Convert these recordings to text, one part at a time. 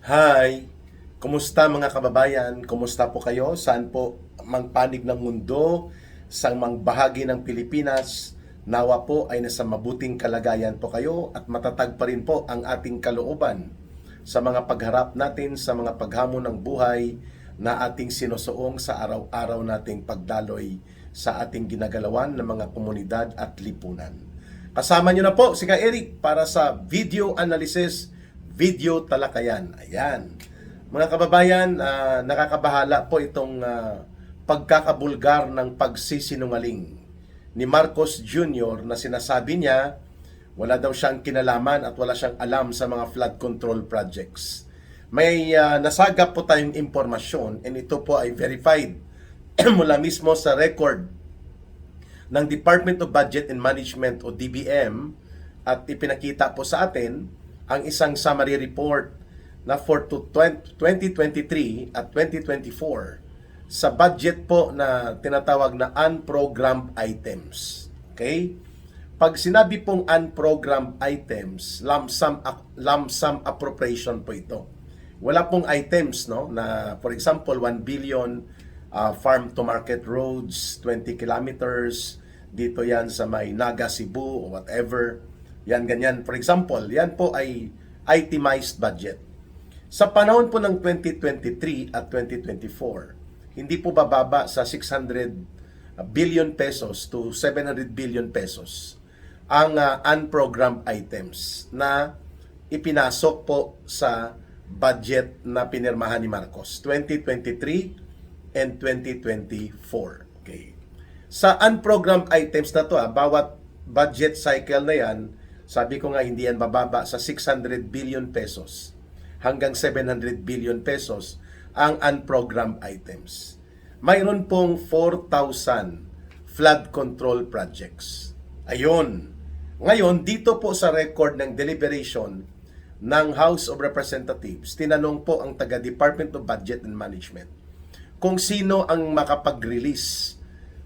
Hi! Kumusta mga kababayan? Kumusta po kayo? Saan po mang panig ng mundo? Sa mang bahagi ng Pilipinas? Nawa po ay nasa mabuting kalagayan po kayo at matatag pa rin po ang ating kalooban sa mga pagharap natin sa mga paghamon ng buhay na ating sinusuong sa araw-araw nating pagdaloy sa ating ginagalawan ng mga komunidad at lipunan. Kasama nyo na po si Ka Eric para sa video analysis, video talakayan. Ayan. Mga kababayan, nakakabahala po itong pagkakabulgar ng pagsisinungaling ni Marcos Jr. na sinasabi niya wala daw siyang kinalaman at wala siyang alam sa mga flood control projects. May nasagap po tayong impormasyon and ito po ay verified mula mismo sa record ng Department of Budget and Management o DBM at ipinakita po sa atin ang isang summary report na for 2023 at 2024 sa budget po na tinatawag na unprogrammed items. Okay? Pag sinabi pong unprogrammed items, lump sum appropriation po ito. Wala pong items no na for example 1 billion farm to market roads, 20 kilometers, dito yan sa may Naga, Cebu o whatever. Yan ganyan. For example, yan po ay itemized budget. Sa panahon po ng 2023 at 2024, hindi po bababa sa 600 billion pesos to 700 billion pesos ang unprogrammed items na ipinasok po sa budget na pinirmahan ni Marcos 2023 and 2024. Okay. Sa unprogrammed items na to, bawat budget cycle na yan, sabi ko nga hindi yan bababa sa 600 billion pesos hanggang 700 billion pesos ang unprogrammed items. Mayroon pong 4,000 flood control projects. Ayun. Ngayon, dito po sa record ng deliberation ng House of Representatives, tinanong po ang taga-Department of Budget and Management kung sino ang makapag-release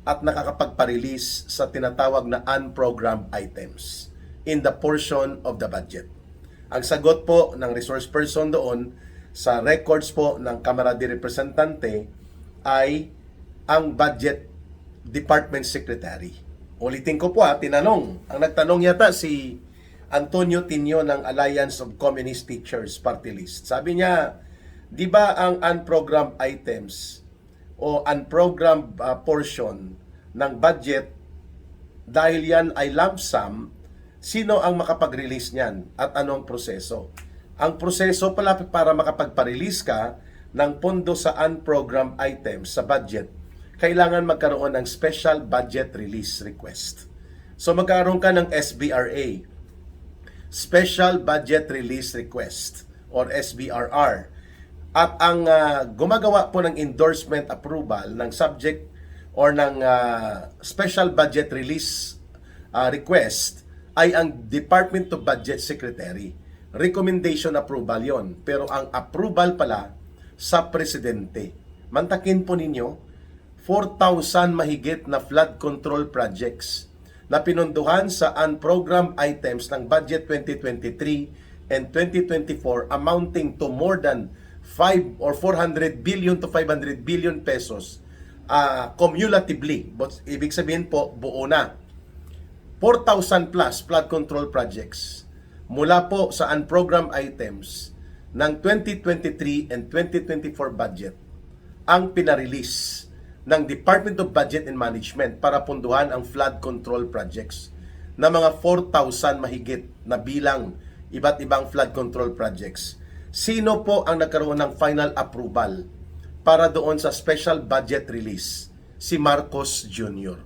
at nakakapagpa-release sa tinatawag na unprogrammed items in the portion of the budget. Ang sagot po ng resource person doon sa records po ng Kamara de Representante ay ang Budget Department Secretary. Ulitin ko po tinanong. Ang nagtanong yata si Antonio Tinio ng Alliance of Communist Teachers Party List. Sabi niya, di ba ang unprogrammed items o unprogrammed portion ng budget, dahil yan ay lump sum, sino ang makapag-release niyan at anong proseso? Ang proseso pala para makapagpa-release ka ng pondo sa unprogrammed items sa budget, kailangan magkaroon ng Special Budget Release Request. So magkaroon ka ng SBRA, Special Budget Release Request or SBRR. At ang gumagawa po ng endorsement approval ng subject or ng Special Budget Release request ay ang Department of Budget Secretary. Recommendation approval yon. Pero ang approval pala sa Presidente. Mantakin po ninyo, 4,000 mahigit na flood control projects na pinunduhan sa unprogrammed items ng Budget 2023 and 2024 amounting to more than 5 or 400 billion to 500 billion pesos cumulatively. But ibig sabihin po, buo na. 4,000 plus flood control projects mula po sa unprogrammed items ng 2023 and 2024 budget ang pinarelease ng Department of Budget and Management para punduhan ang flood control projects na mga 4,000 mahigit na bilang iba't ibang flood control projects. Sino po ang nagkaroon ng final approval para doon sa special budget release? Si Marcos Jr.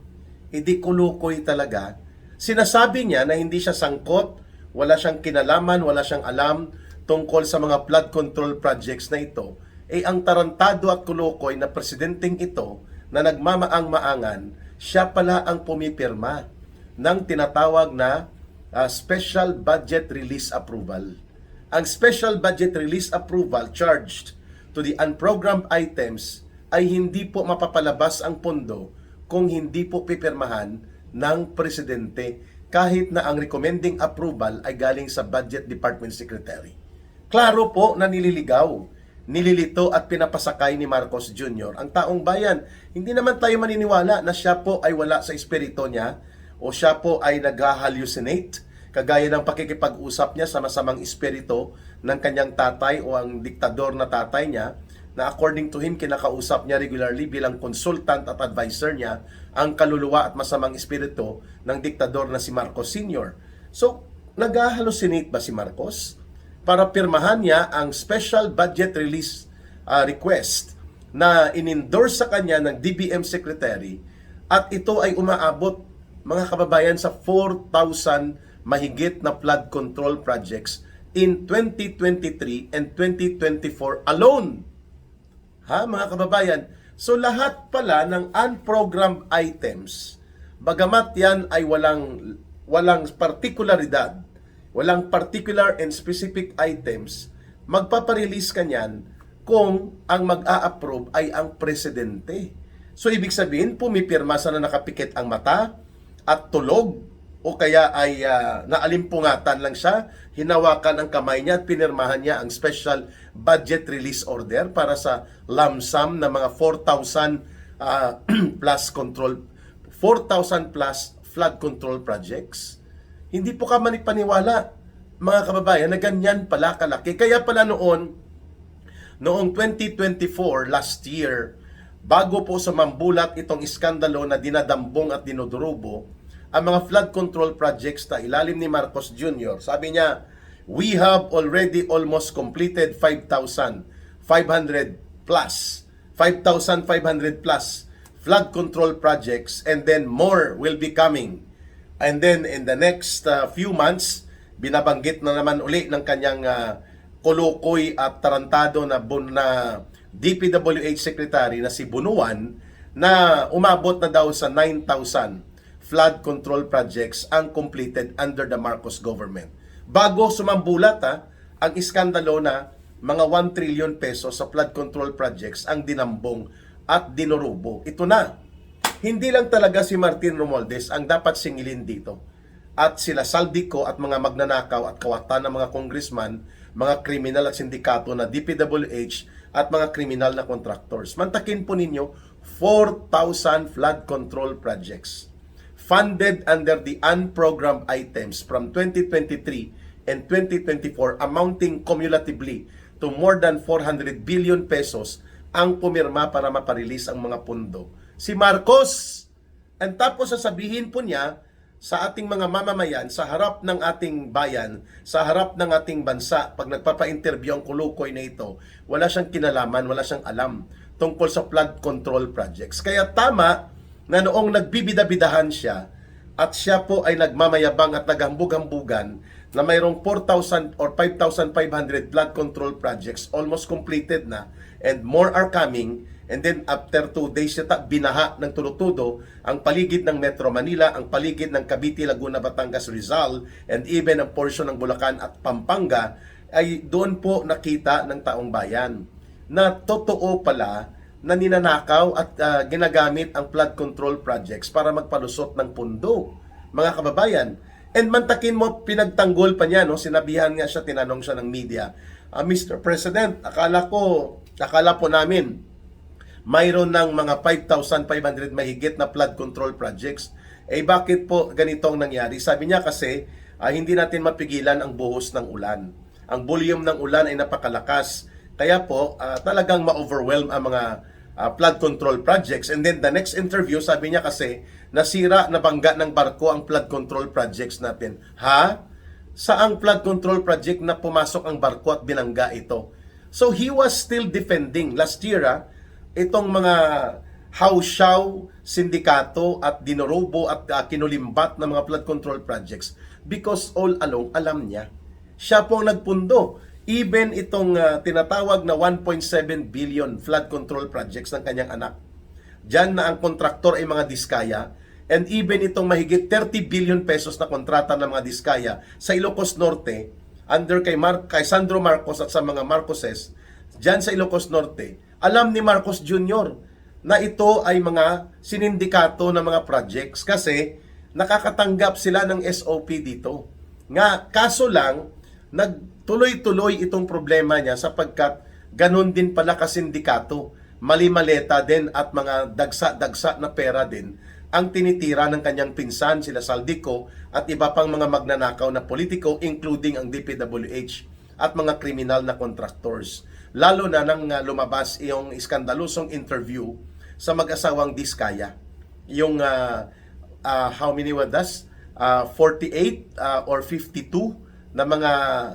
Hindi kulukoy talaga. Sinasabi niya na hindi siya sangkot, wala siyang kinalaman, wala siyang alam tungkol sa mga flood control projects na ito. Ang tarantado at kulukoy na presidenteng ito na nagmamaang-maangan, siya pala ang pumipirma ng tinatawag na Special Budget Release Approval. Ang Special Budget Release Approval charged to the unprogrammed items ay hindi po mapapalabas ang pondo kung hindi po pipirmahan ng Presidente kahit na ang recommending approval ay galing sa Budget Department Secretary. Klaro po na nililigaw, nililito at pinapasakay ni Marcos Jr. ang taong bayan. Hindi naman tayo maniniwala na siya po ay wala sa espiritu niya o siya po ay nag-hallucinate kagaya ng pakikipag-usap niya sa masamang espiritu ng kanyang tatay o ang diktador na tatay niya, na according to him, kinakausap niya regularly bilang consultant at advisor niya ang kaluluwa at masamang espiritu ng diktador na si Marcos Sr. So, nag-hallucinate ba si Marcos para pirmahan niya ang special budget release request na in-endorse sa kanya ng DBM Secretary, at ito ay umaabot, mga kababayan, sa 4,000 mahigit na flood control projects in 2023 and 2024 alone. Ha, mga kababayan? So lahat pala ng unprogrammed items, bagamat yan ay walang partikularidad, walang particular and specific items, magpaparelease ka niyan kung ang mag-a-approve ay ang presidente. So ibig sabihin, pumipirma sa na nakapikit ang mata at tulog, o kaya ay naalimpungatan lang siya, hinawakan ang kamay niya at pinirmahan niya ang special budget release order para sa lump sum na mga 4,000 plus control, 4,000 plus flood control projects. Hindi po ka manipaniwala, mga kababayan, na ganyan pala kalaki. Kaya pala noong 2024, last year, bago po sa mambulat itong iskandalo na dinadambong at dinudurubo ang mga flood control projects na ilalim ni Marcos Jr., sabi niya, we have already almost completed 5,500 plus flood control projects, and then more will be coming. And then in the next few months, binabanggit na naman uli ng kanyang kulukoy at tarantado na DPWH Secretary na si Bunuan, na umabot na daw sa 9,000 flood control projects ang completed under the Marcos government. Bago sumambulat ang iskandalo na mga 1 trillion pesos sa flood control projects ang dinambong at dinurubo. Ito na. Hindi lang talaga si Martin Romualdez ang dapat singilin dito. At sila Saldico at mga magnanakaw at kawatan ng mga congressman, mga kriminal at sindikato na DPWH at mga kriminal na contractors. Mantakin po ninyo 4,000 flood control projects funded under the unprogrammed items from 2023 and 2024 amounting cumulatively to more than 400 billion pesos ang pumirma para maparelease ang mga pundo. Si Marcos, ang tapos sasabihin po niya sa ating mga mamamayan, sa harap ng ating bayan, sa harap ng ating bansa, pag nagpapa-interview ang kulukoy na ito, wala siyang kinalaman, wala siyang alam tungkol sa flood control projects. Kaya tama na noong nagbibida-bidahan siya at siya po ay nagmamayabang at naghambug-hambugan na mayroong 4,000 or 5,500 flood control projects almost completed na, and more are coming, and then after 2 days siya binaha ng tulo-tudo ang paligid ng Metro Manila, ang paligid ng Cavite, Laguna, Batangas, Rizal, and even ang portion ng Bulacan at Pampanga, ay doon po nakita ng taong bayan na totoo pala na ninanakaw at ginagamit ang flood control projects para magpalusot ng pundo, mga kababayan. And mantakin mo, pinagtanggol pa niya, no? Sinabihan nga siya, tinanong siya ng media, Mr. President, akala po namin mayroon ng mga 5,500 mahigit na flood control projects. Eh bakit po ganitong nangyari? Sabi niya kasi, hindi natin mapigilan ang buhos ng ulan. Ang volume ng ulan ay napakalakas. Kaya po, talagang ma-overwhelm ang mga flood control projects. And then the next interview, sabi niya kasi, nasira, nabangga ng barko ang flood control projects natin. Ha? Saang flood control project na pumasok ang barko at binangga ito? So he was still defending last year, itong mga hausyaw, sindikato at dinurubo at kinulimbat ng mga flood control projects, because all along alam niya. Siya po ang nagpundo. Even itong tinatawag na 1.7 billion flood control projects ng kanyang anak, diyan na ang kontraktor ay mga Diskaya, and even itong mahigit 30 billion pesos na kontrata ng mga Diskaya sa Ilocos Norte, under kay Sandro Marcos at sa mga Marcoses, diyan sa Ilocos Norte, alam ni Marcos Jr. na ito ay mga sinindikato ng mga projects kasi nakakatanggap sila ng SOP dito. Nga, kaso lang, tuloy-tuloy itong problema niya sapagkat ganun din pala kasindikato. Mali-maleta din at mga dagsa-dagsa na pera din ang tinitira ng kanyang pinsan, sila Saldico, at iba pang mga magnanakaw na politiko, including ang DPWH at mga kriminal na contractors. Lalo na nang lumabas yung iskandalusong interview sa mag-asawang Diskaya. Yung how many was that? 48 or 52 na mga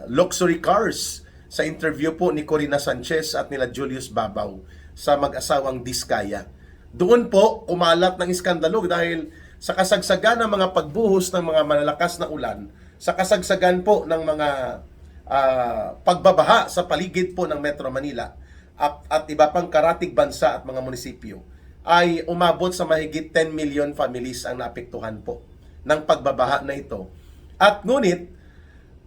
luxury cars sa interview po ni Corina Sanchez at nila Julius Babaw sa mag-asawang Diskaya. Doon po kumalat ng iskandalo dahil sa kasagsagan ng mga pagbuhos ng mga malalakas na ulan, sa kasagsagan po ng mga pagbabaha sa paligid po ng Metro Manila at iba pang karatig bansa at mga munisipyo, ay umabot sa mahigit 10 million families ang naapektuhan po ng pagbabaha na ito. At ngunit,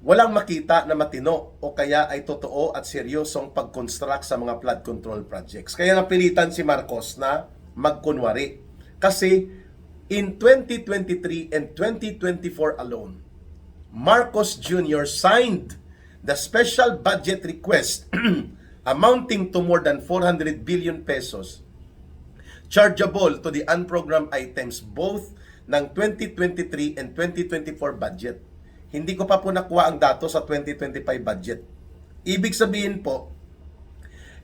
walang makita na matino o kaya ay totoo at seryosong pag-construct sa mga flood control projects. Kaya napilitan si Marcos na magkunwari. Kasi in 2023 and 2024 alone, Marcos Jr. signed the special budget request amounting to more than 400 billion pesos chargeable to the unprogrammed items both ng 2023 and 2024 budget. Hindi ko pa po nakuha ang dato sa 2025 budget. Ibig sabihin po,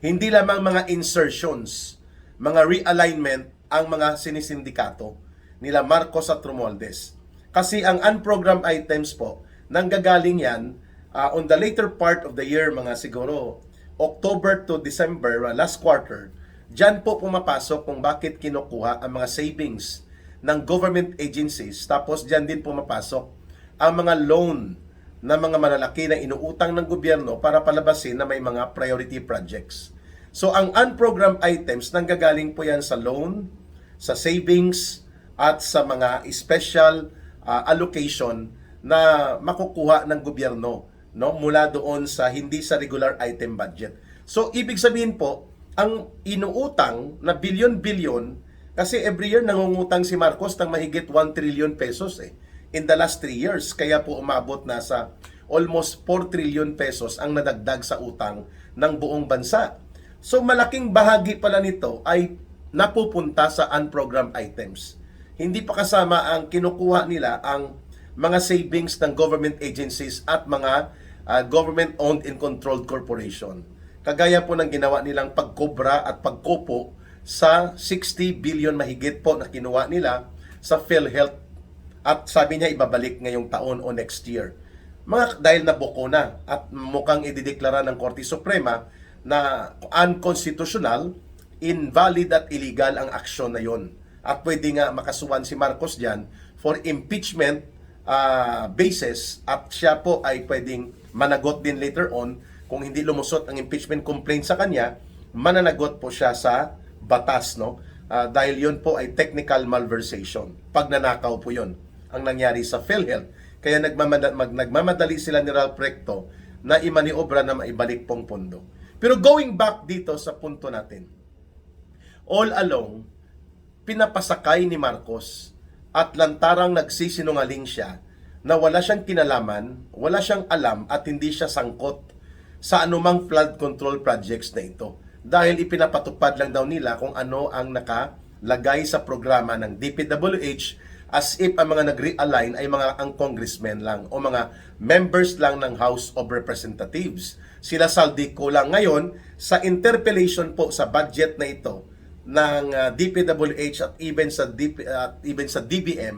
hindi lamang mga insertions, mga realignment ang mga sinisindikato nila Marcos at Romualdez. Kasi ang unprogrammed items po, nanggagaling yan on the later part of the year, mga siguro October to December, last quarter. Diyan po pumapasok kung bakit kinukuha ang mga savings ng government agencies. Tapos diyan din pumapasok ang mga loan na mga malalaki na inuutang ng gobyerno para palabasin na may mga priority projects. So ang unprogrammed items, nanggagaling po yan sa loan, sa savings, at sa mga special allocation na makukuha ng gobyerno, no, mula doon sa hindi sa regular item budget. So ibig sabihin po, ang inuutang na bilyon-bilyon, kasi every year nangungutang si Marcos ng mahigit 1 trillion pesos in the last 3 years. Kaya po umabot na sa almost 4 trillion pesos ang nadagdag sa utang ng buong bansa. So malaking bahagi pala nito ay napupunta sa unprogrammed items. Hindi pa kasama ang kinukuha nila ang mga savings ng government agencies at mga government-owned and controlled corporation. Kagaya po ng ginawa nilang pagkobra at pagkopo sa 60 billion mahigit po na kinuha nila sa PhilHealth. At sabi niya ibabalik ngayong taon o next year. Dahil nabuko na at mukhang idideklara ng Korte Suprema na unconstitutional, invalid at illegal ang aksyon na yon. At pwede nga makasuhan si Marcos dyan for impeachment basis at siya po ay pwedeng managot din later on. Kung hindi lumusot ang impeachment complaint sa kanya, mananagot po siya sa batas, no? Dahil yun po ay technical malversation. Pagnanakaw po yun ang nangyari sa PhilHealth. Kaya nagmamadali sila ni Ralph Recto na imaniobra na maibalik pong pondo. Pero going back dito sa punto natin, all along, pinapasakay ni Marcos at lantarang nagsisinungaling siya na wala siyang kinalaman, wala siyang alam at hindi siya sangkot sa anumang flood control projects na ito. Dahil ipinapatupad lang daw nila kung ano ang nakalagay sa programa ng DPWH as if ang mga nag-realign ay mga ang congressmen lang o mga members lang ng House of Representatives. Sila Saldico lang ngayon sa interpellation po sa budget na ito ng DPWH at even sa DBM,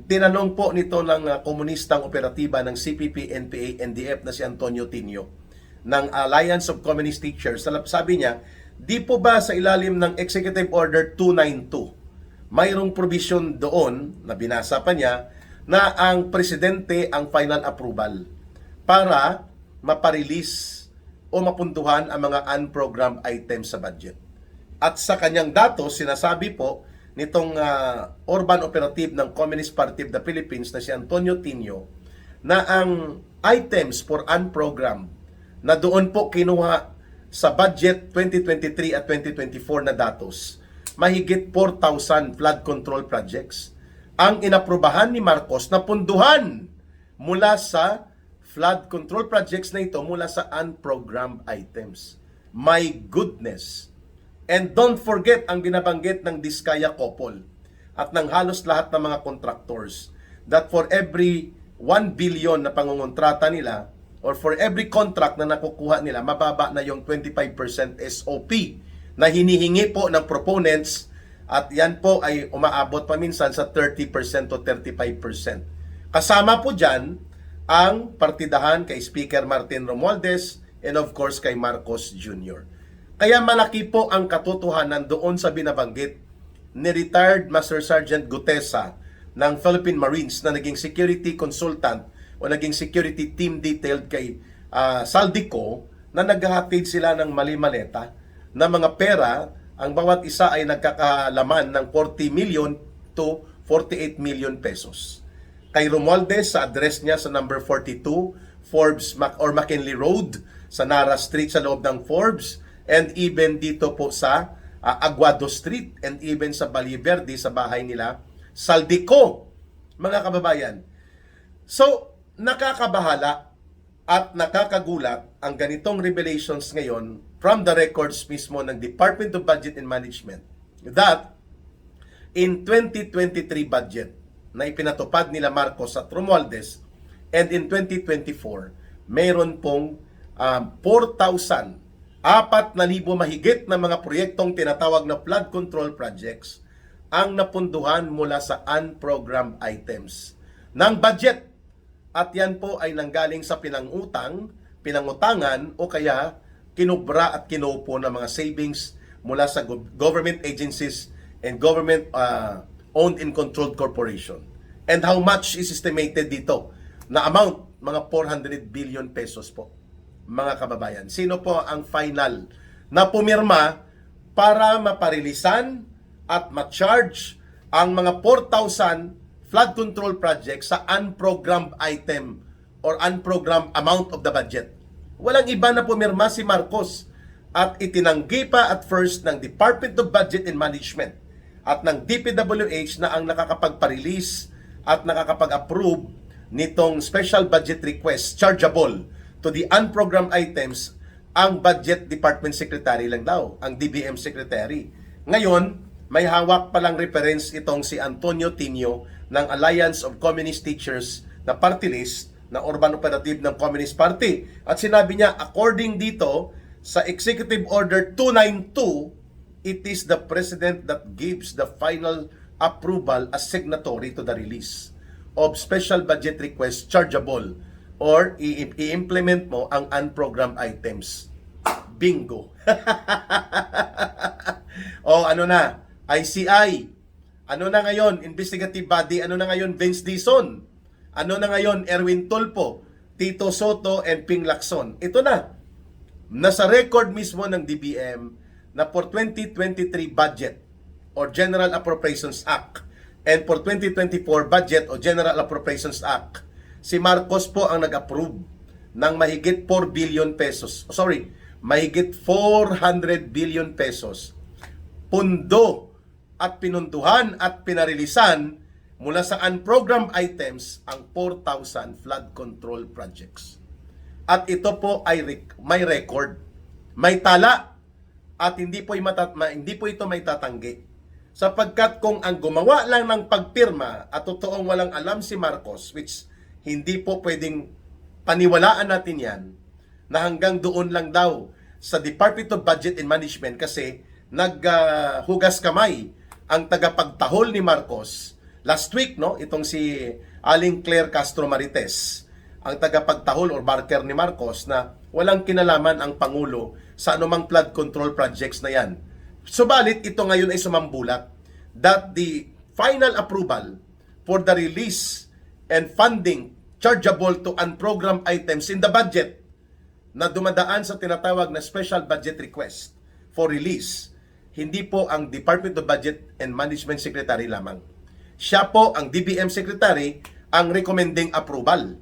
tinanong po nito ng komunistang operatiba ng CPP, NPA, NDF na si Antonio Tinio ng Alliance of Communist Teachers. Sabi niya, di po ba sa ilalim ng Executive Order 292, mayroong provision doon, na binasa pa niya, na ang presidente ang final approval para maparelease o mapuntuhan ang mga unprogrammed items sa budget. At sa kanyang datos, sinasabi po nitong urban operative ng Communist Party of the Philippines na si Antonio Tinio na ang items for unprogrammed na doon po kinuha sa budget 2023 at 2024 na datos, mahigit 4,000 flood control projects ang inaprubahan ni Marcos na punduhan mula sa flood control projects na ito mula sa unprogrammed items. My goodness! And don't forget ang binabanggit ng Diskaya Couple at ng halos lahat ng mga contractors that for every 1 billion na pangungontrata nila or for every contract na nakukuha nila, mababa na yung 25% SOP na hinihingi po ng proponents at yan po ay umaabot pa minsan sa 30% to 35%. Kasama po dyan ang partidahan kay Speaker Martin Romualdez and of course kay Marcos Jr. Kaya malaki po ang katotohanan doon sa binabanggit ni retired Master Sergeant Gutesa ng Philippine Marines na naging security consultant o naging security team detailed kay Saldico na naghahatid sila ng mali-maleta na mga pera. Ang bawat isa ay nagkakalaman ng 40 million to 48 million pesos. Kay Romualdez, sa address niya sa number 42, Forbes or McKinley Road, sa Nara Street sa loob ng Forbes, and even dito po sa Aguado Street, and even sa Valverde, sa bahay nila, Saldico, mga kababayan. So, nakakabahala at nakakagulat ang ganitong revelations ngayon from the records mismo ng Department of Budget and Management that in 2023 budget na ipinatupad nila Marcos at Romualdez and in 2024 mayroon pong 4,000 mahigit na mga proyektong tinatawag na flood control projects ang napunduhan mula sa unprogrammed items ng budget. At yan po ay nanggaling sa pinangutangan o kaya kinubra at kinupo ng mga savings mula sa government agencies and government owned and controlled corporation. And how much is estimated dito? Na amount, mga 400 billion pesos po, mga kababayan. Sino po ang final na pumirma para maparilisan at ma-charge ang mga 4,000 flood control projects sa unprogrammed item or unprogrammed amount of the budget? Walang iba na pumirma si Marcos at itinanggi pa at first ng Department of Budget and Management at ng DPWH na ang nakakapagpa-release at nakakapag-approve nitong special budget request chargeable to the unprogrammed items ang Budget Department Secretary lang daw, ang DBM Secretary. Ngayon, may hawak palang reference itong si Antonio Tinio ng Alliance of Communist Teachers na party list na urban operative ng Communist Party. At sinabi niya, according dito sa Executive Order 292, it is the President that gives the final approval as signatory to the release of special budget request chargeable or i-implement mo ang unprogrammed items. Bingo! O ano na? ICI. Ano na ngayon? Investigative body. Ano na ngayon? Vince Dizon. Ano na ngayon? Erwin Tulfo, Tito Soto, and Ping Lacson. Ito na. Nasa record mismo ng DBM na for 2023 budget or General Appropriations Act and for 2024 budget o General Appropriations Act, si Marcos po ang nag-approve ng mahigit 4 billion pesos. Mahigit 400 billion pesos. Pundo at pinunduhan at pinarilisan mula sa unprogrammed items ang 4,000 flood control projects. At ito po ay may record, may tala, at hindi po ito may tatanggi. Sapagkat kung ang gumawa lang ng pagpirma at totoong walang alam si Marcos, which hindi po pwedeng paniwalaan natin yan, na hanggang doon lang daw sa Department of Budget and Management kasi naghugas kamay ang tagapagtahol ni Marcos last week, no? Itong si Aling Claire Castro Marites, ang tagapagtahol or barker ni Marcos na walang kinalaman ang Pangulo sa anumang flood control projects na yan. Subalit, ito ngayon ay sumambulat that the final approval for the release and funding chargeable to unprogrammed items in the budget na dumadaan sa tinatawag na special budget request for release, hindi po ang Department of Budget and Management Secretary lamang. Siya po ang DBM Secretary ang recommending approval.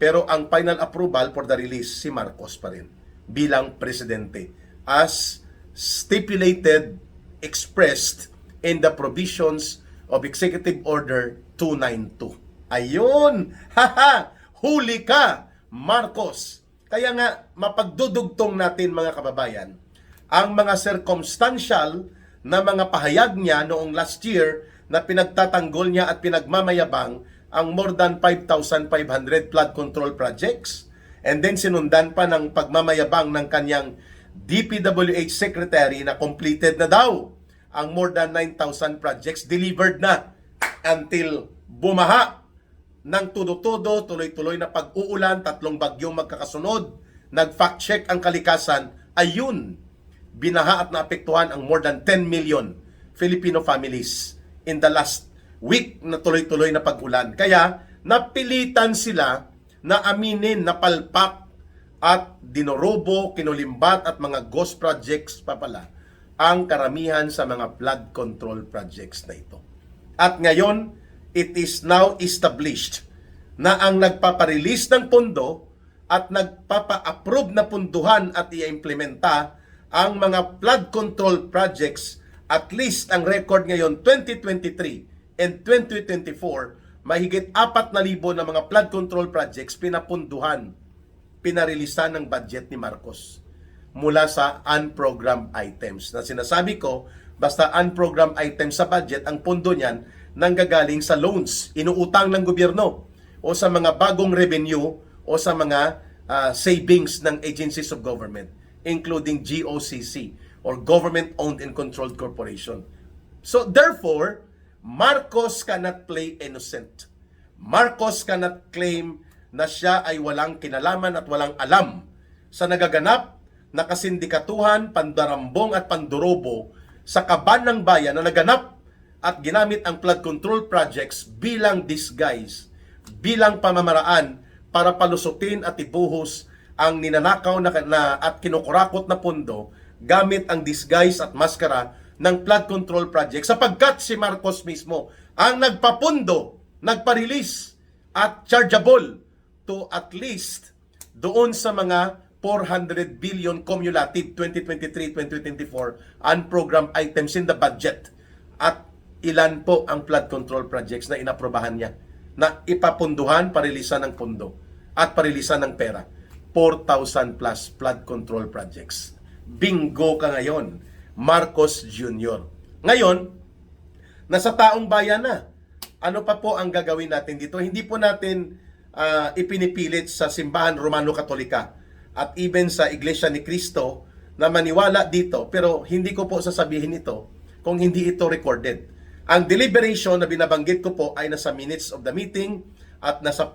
Pero ang final approval for the release, si Marcos pa rin bilang presidente as stipulated, expressed in the provisions of Executive Order 292. Ayun! Haha! Huli ka! Marcos. Kaya nga, mapagdudugtong natin mga kababayan, ang mga circumstantial na mga pahayag niya noong last year na pinagtatanggol niya at pinagmamayabang ang more than 5,500 flood control projects, and then sinundan pa ng pagmamayabang ng kanyang DPWH secretary na completed na daw ang more than 9,000 projects, delivered na until bumaha ng tudo-tudo, tuloy-tuloy na pag-uulan, 3 bagyong magkakasunod, nag-fact check ang kalikasan, ayun, binaha at naapektuhan ang more than 10 million Filipino families in the last week na tuloy-tuloy na pag-ulan. Kaya napilitan sila na aminin na palpak at dinorobo, kinulimbat at mga ghost projects pa pala ang karamihan sa mga flood control projects na ito. At ngayon, it is now established na ang nagpaparelease ng pondo at nagpapa-approve na punduhan at i-implementa ang mga flood control projects, at least ang record ngayon 2023 and 2024, mahigit 4,000 na mga flood control projects pinapunduhan, pinarilisan ng budget ni Marcos mula sa unprogrammed items. Na sinasabi ko, basta unprogrammed items sa budget, ang pondo niyan nanggagaling sa loans, inuutang ng gobyerno o sa mga bagong revenue o sa mga savings ng agencies of government, including GOCC or Government Owned and Controlled Corporation. So therefore, Marcos cannot play innocent. Marcos cannot claim na siya ay walang kinalaman at walang alam sa nagaganap na kasindikatuhan, pandarambong at pandurobo sa kaban ng bayan na naganap at ginamit ang flood control projects bilang disguise, bilang pamamaraan para palusutin at ibuhos ang ninanakaw na at kinukurakot na pondo gamit ang disguise at maskara ng flood control project, sapagkat si Marcos mismo ang nagpapundo, nagpa-release at chargeable to at least doon sa mga 400 billion cumulative 2023-2024 unprogrammed items in the budget. At ilan po ang flood control projects na inaprobahan niya na ipapunduhan, parilisan ng pondo at parilisan ng pera? 4,000 plus flood control projects. Bingo ka ngayon, Marcos Jr. Ngayon, nasa taong bayan na. Ano pa po ang gagawin natin dito? Hindi po natin ipinipilit sa simbahan Romano-Katolika at even sa Iglesia ni Cristo na maniwala dito, pero hindi ko po sasabihin ito kung hindi ito recorded. Ang deliberation na binabanggit ko po ay nasa minutes of the meeting at nasa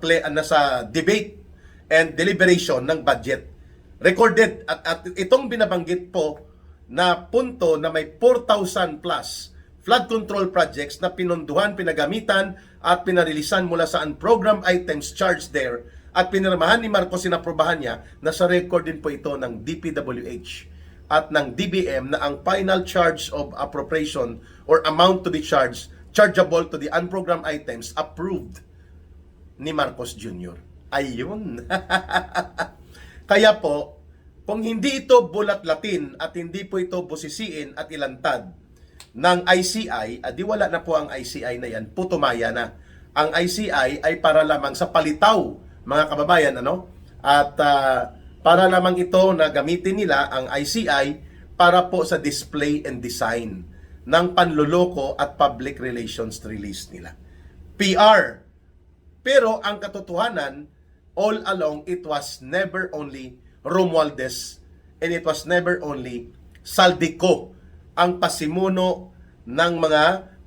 debate and deliberation ng budget. Recorded at itong binabanggit po na punto na may 4,000 plus flood control projects na pinunduhan, pinagamitan at pinarilisan mula sa unprogrammed items charged there at pinirmahan ni Marcos, sinaprobahan niya, nasa record din po ito ng DPWH at ng DBM na ang final charge of appropriation or amount to be chargeable to the unprogrammed items approved ni Marcos Jr. Ayun. Kaya po, kung hindi ito bulat-latin at hindi po ito busisiin at ilantad ng ICI, di wala na po ang ICI na yan, putumaya na. Ang ICI ay para lamang sa palitaw, mga kababayan, ano? At para lamang ito na gamitin nila ang ICI para po sa display and design ng panluloko at public relations release nila. PR. Pero ang katotohanan, all along, it was never only Romualdez and it was never only Saldico ang pasimuno ng mga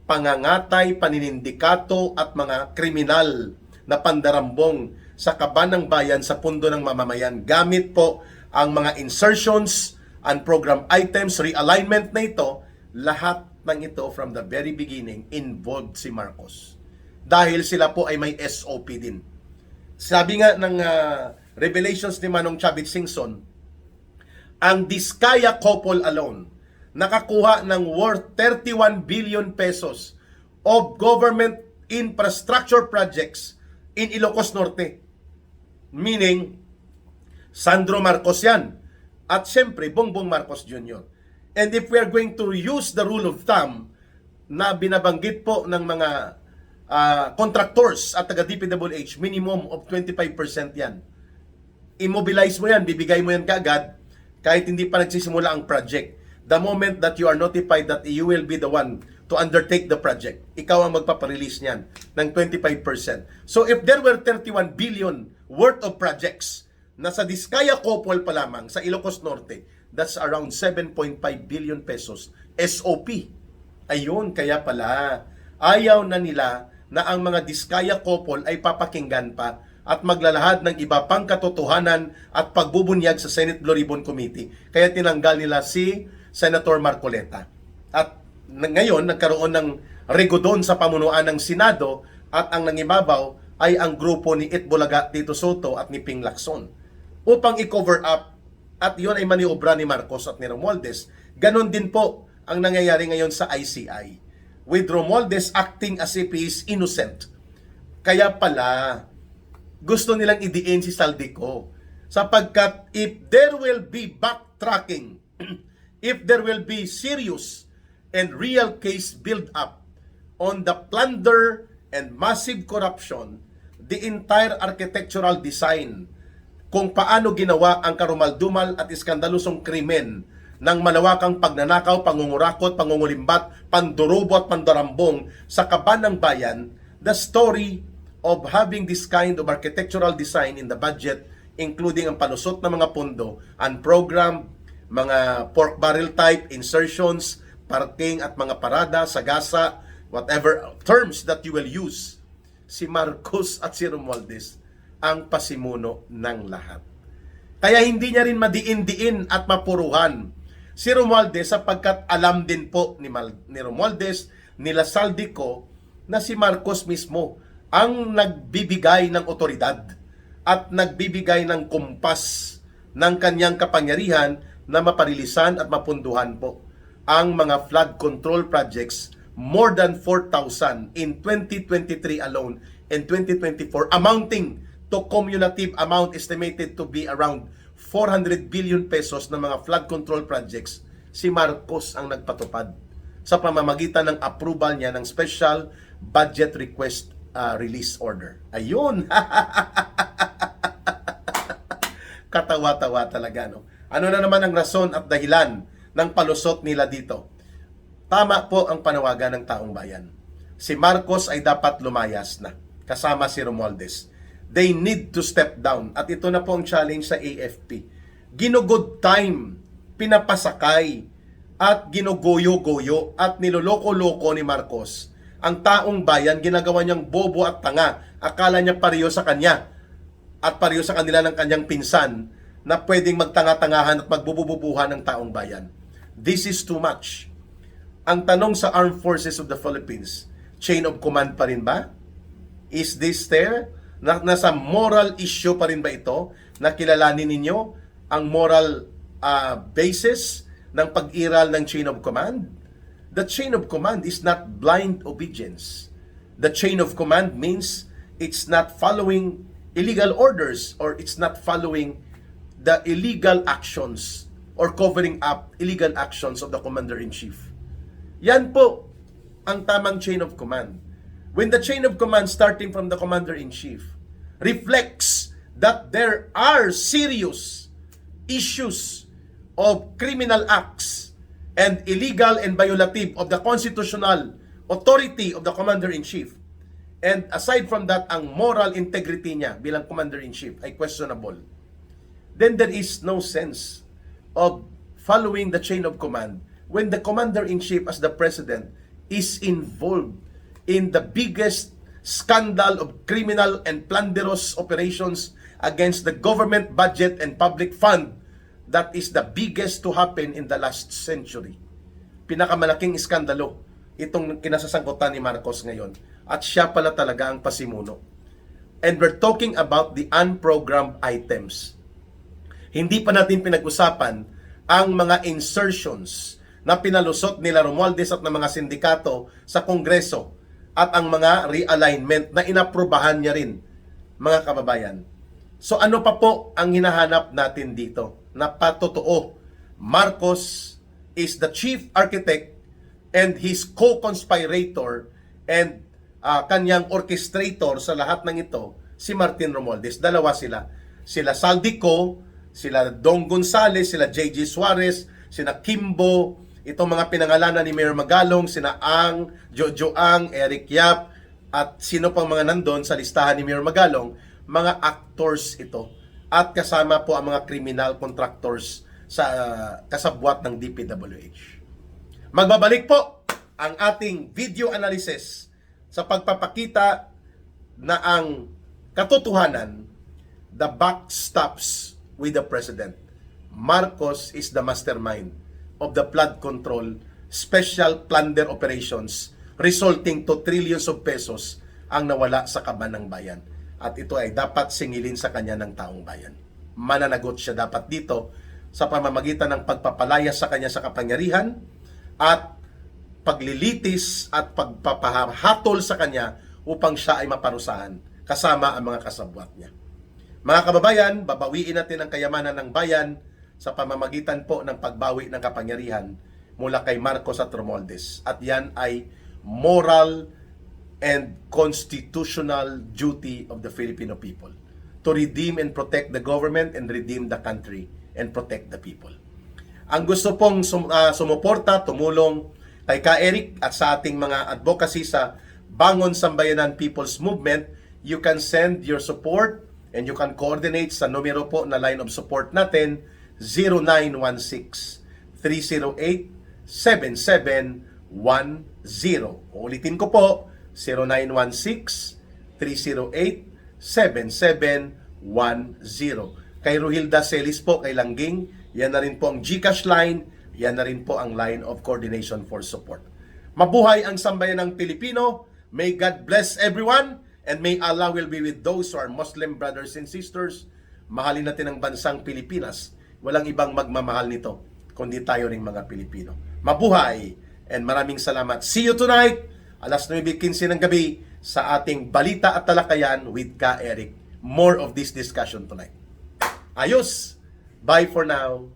pangangatay, paninindikato at mga kriminal na pandarambong sa kaban ng bayan sa pundo ng mamamayan. Gamit po ang mga insertions, unprogrammed items, realignment na ito, lahat ng ito from the very beginning involved si Marcos. Dahil sila po ay may SOP din. Sabi nga ng revelations ni Manong Chavit Singson, ang Diskaya couple alone nakakuha ng worth 31 billion pesos of government infrastructure projects in Ilocos Norte. Meaning, Sandro Marcos yan. At syempre, Bongbong Marcos Jr. And if we are going to use the rule of thumb na binabanggit po ng mga contractors at taga DPWH, minimum of 25% yan immobilize mo yan, bibigay mo yan kaagad kahit hindi pa nagsisimula ang project. The moment that you are notified that you will be the one to undertake the project, ikaw ang magpaparelease niyan ng 25%. So if there were 31 billion worth of projects na sa Diskaya Couple pa lamang sa Ilocos Norte, that's around 7.5 billion pesos SOP. Ayun, kaya pala ayaw na nila na ang mga Diskaya Couple ay papakinggan pa at maglalahad ng iba pang katotohanan at pagbubunyag sa Senate Blue Ribbon Committee. Kaya tinanggal nila si Senator Marcoleta. At ngayon, nagkaroon ng regodon sa pamunuan ng Senado at ang nangibabaw ay ang grupo ni Itbulaga, Tito Soto at ni Ping Lacson upang i-cover up at yun ay maniobra ni Marcos at ni Romualdez. Ganon din po ang nangyayari ngayon sa ICI with Romualdez acting as if he is innocent. Kaya pala gusto nilang idiin si Saldico sapagkat if there will be backtracking, if there will be serious and real case build up on the plunder and massive corruption, the entire architectural design, kung paano ginawa ang karumaldumal at iskandalosong krimen ng malawakang pagnanakaw, pangungurakot, pangungulimbat, pandurobo at pandarambong sa kaban ng bayan, the story of having this kind of architectural design in the budget, including ang palusot ng mga pondo, unprogrammed, mga pork barrel type, insertions, parking at mga parada, sagasa, whatever terms that you will use, si Marcos at si Romualdez ang pasimuno ng lahat. Kaya hindi niya rin madiin-diin at mapuruhan si Romualdez sapagkat alam din po ni Romualdez, nila Saldico, na si Marcos mismo ang nagbibigay ng otoridad at nagbibigay ng kumpas ng kanyang kapangyarihan na maparilisan at mapunduhan po ang mga flood control projects, more than 4,000 in 2023 alone and 2024, amounting to cumulative amount estimated to be around 400 billion pesos ng mga flood control projects. Si Marcos ang nagpatupad sa pamamagitan ng approval niya ng special budget request release order. Ayun! Katawa-tawa talaga, no? Ano na naman ang rason at dahilan ng palusot nila dito? Tama po ang panawagan ng taong bayan. Si Marcos ay dapat lumayas na, kasama si Romualdez. They need to step down. At ito na po ang challenge sa AFP. Ginugood time, pinapasakay, at ginugoyo-goyo, at niloloko-loko ni Marcos ang taong bayan, ginagawa niyang bobo at tanga. Akala niya pareho sa kanya at pareho sa kanila ng kanyang pinsan na pwedeng magtanga-tangahan at magbubububuhan ng taong bayan. This is too much. Ang tanong sa Armed Forces of the Philippines, chain of command pa rin ba? Is this there? Nasa moral issue pa rin ba ito? Na kilalanin ninyo ang moral basis ng pag-iral ng chain of command? The chain of command is not blind obedience. The chain of command means it's not following illegal orders or it's not following the illegal actions or covering up illegal actions of the commander-in-chief. Yan po ang tamang chain of command. When the chain of command starting from the commander-in-chief reflects that there are serious issues of criminal acts and illegal and violative of the constitutional authority of the Commander-in-Chief. And aside from that, ang moral integrity niya bilang Commander-in-Chief ay questionable. Then there is no sense of following the chain of command when the Commander-in-Chief as the President is involved in the biggest scandal of criminal and plunderous operations against the government budget and public fund that is the biggest to happen in the last century. Pinakamalaking iskandalo itong kinasasangkutan ni Marcos ngayon. At siya pala talaga ang pasimuno. And we're talking about the unprogrammed items. Hindi pa natin pinag-usapan ang mga insertions na pinalusot nila Romualdez at ng mga sindikato sa Kongreso at ang mga realignment na inaprubahan niya rin, mga kababayan. So ano pa po ang hinahanap natin dito? Na patotoo, Marcos is the chief architect and his co-conspirator and kanyang orchestrator sa lahat ng ito, si Martin Romualdez. Dalawa sila. sila Saldico, sila Dong Gonzales, sila JG Suarez, sina Kimbo, itong mga pinangalanan ni Mayor Magalong, sina Ang, Jojo Ang, Eric Yap, at sino pang mga nandun sa listahan ni Mayor Magalong, mga actors ito. At kasama po ang mga criminal contractors sa kasabwat ng DPWH. Magbabalik po ang ating video analysis sa pagpapakita na ang katotohanan, the buck stops with the President. Marcos is the mastermind of the flood control special plunder operations resulting to trillions of pesos ang nawala sa kaban ng bayan. At ito ay dapat singilin sa kanya ng taong bayan. Mananagot siya dapat dito sa pamamagitan ng pagpapalaya sa kanya sa kapangyarihan at paglilitis at pagpapahatol sa kanya upang siya ay maparusahan kasama ang mga kasabwat niya. Mga kababayan, babawiin natin ang kayamanan ng bayan sa pamamagitan po ng pagbawi ng kapangyarihan mula kay Marcos at Romualdez. At yan ay moral and constitutional duty of the Filipino people to redeem and protect the government and redeem the country and protect the people. Ang gusto pong sumuporta, tumulong kay Ka Eric at sa ating mga advocacy sa Bangon Sambayanan People's Movement, you can send your support and you can coordinate sa numero po na line of support natin, 0916-308-7710. Ulitin ko po, 0916-308-7710. Kay Ruhilda Celis po, kay Langging, yan na rin po ang GCash line, yan na rin po ang line of coordination for support. Mabuhay ang sambayanang Pilipino. May God bless everyone and may Allah will be with those who are Muslim brothers and sisters. Mahalin natin ang bansang Pilipinas. Walang ibang magmamahal nito kundi tayo ring mga Pilipino. Mabuhay and maraming salamat. See you tonight, alas 9:15 ng gabi sa ating Balita at Talakayan with Ka Eric. More of this discussion tonight. Ayos! Bye for now.